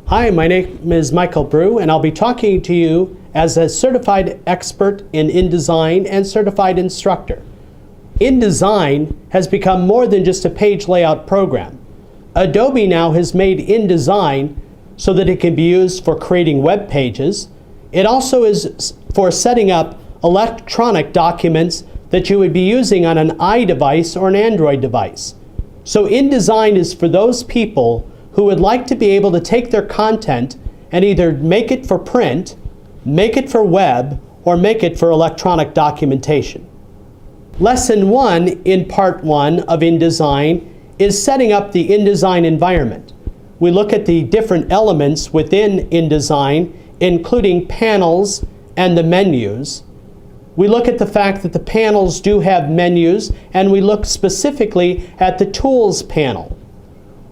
Hi, my name is Michael Brew, and I'll be talking to you as a certified expert in InDesign and certified instructor. InDesign has become more than just a page layout program. Adobe now has made InDesign so that it can be used for creating web pages. It also is for setting up electronic documents that you would be using on an iDevice or an Android device. So InDesign is for those people who would like to be able to take their content and either make it for print, make it for web, or make it for electronic documentation. Lesson 1 in Part 1 of InDesign is setting up the InDesign environment. We look at the different elements within InDesign, including panels and the menus. We look at the fact that the panels do have menus, and we look specifically at the Tools panel.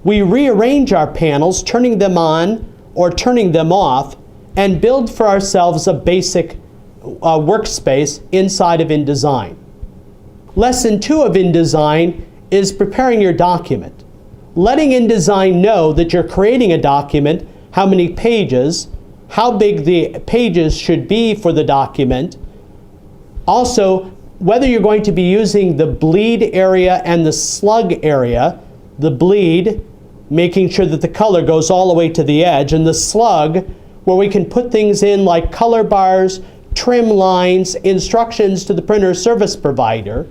We rearrange our panels, turning them on or turning them off, and build for ourselves a basic workspace inside of InDesign. Lesson 2 of InDesign is preparing your document. Letting InDesign know that you're creating a document, how many pages, how big the pages should be for the document. Also, whether you're going to be using the bleed area and the slug area. The bleed, making sure that the color goes all the way to the edge, and the slug, where we can put things in like color bars, trim lines, instructions to the printer service provider.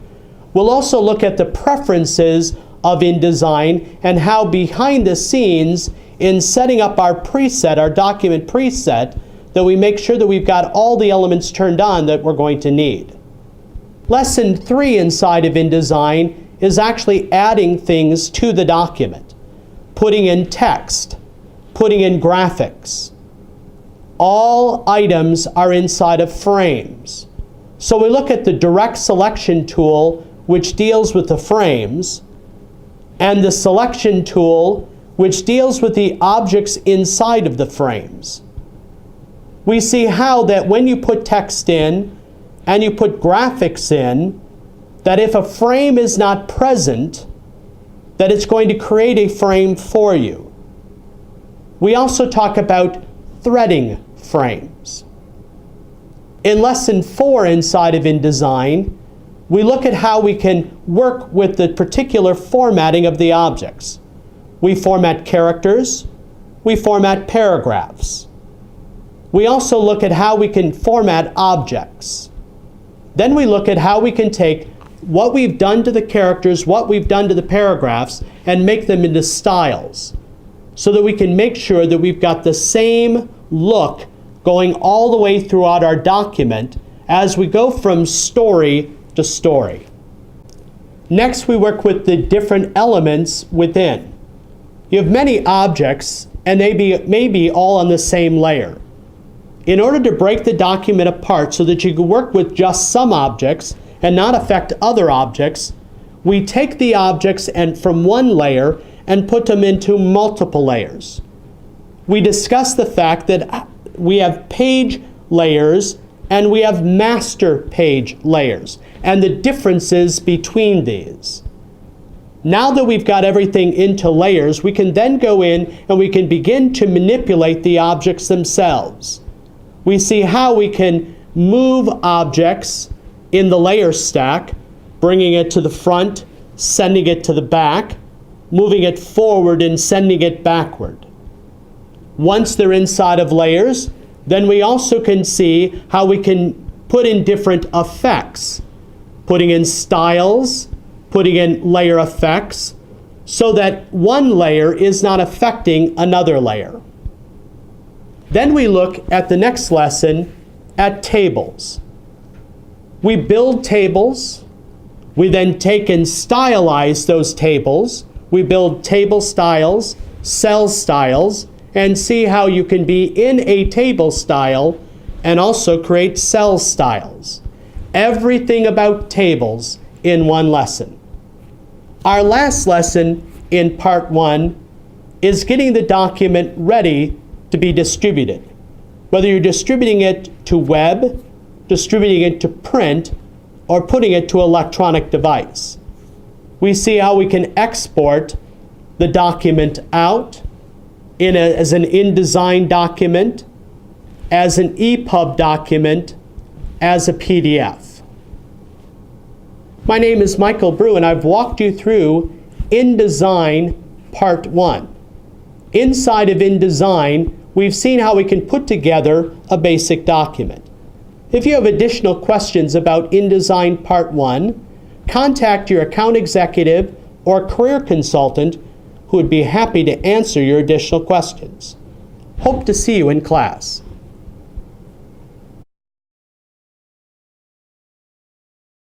We'll also look at the preferences of InDesign and how behind the scenes in setting up our preset, our document preset, that we make sure that we've got all the elements turned on that we're going to need. Lesson 3 inside of InDesign is actually adding things to the document, putting in text, putting in graphics. All items are inside of frames. So we look at the direct selection tool, which deals with the frames, and the selection tool, which deals with the objects inside of the frames. We see how that when you put text in and you put graphics in, that if a frame is not present, that it's going to create a frame for you. We also talk about threading frames. In Lesson 4 inside of InDesign, we look at how we can work with the particular formatting of the objects. We format characters, we format paragraphs. We also look at how we can format objects. Then we look at how we can take what we've done to the characters, what we've done to the paragraphs, and make them into styles, so that we can make sure that we've got the same look going all the way throughout our document as we go from story to story. Next, we work with the different elements within. You have many objects, and they may be all on the same layer. In order to break the document apart so that you can work with just some objects and not affect other objects, we take the objects and from one layer and put them into multiple layers. We discuss the fact that we have page layers and we have master page layers and the differences between these. Now that we've got everything into layers, we can then go in and we can begin to manipulate the objects themselves. We see how we can move objects in the layer stack, bringing it to the front, sending it to the back, moving it forward and sending it backward. Once they're inside of layers, then we also can see how we can put in different effects, putting in styles, putting in layer effects, so that one layer is not affecting another layer. Then we look at the next lesson at tables. We build tables. We then take and stylize those tables. We build table styles, cell styles, and see how you can be in a table style and also create cell styles. Everything about tables in one lesson. Our last lesson in Part 1 is getting the document ready to be distributed. Whether you're distributing it to web, distributing it to print, or putting it to electronic device. We see how we can export the document out, as an InDesign document, as an EPUB document, as a PDF. My name is Michael Brew, and I've walked you through InDesign Part 1. Inside of InDesign, we've seen how we can put together a basic document. If you have additional questions about InDesign Part 1, contact your account executive or career consultant who would be happy to answer your additional questions. Hope to see you in class.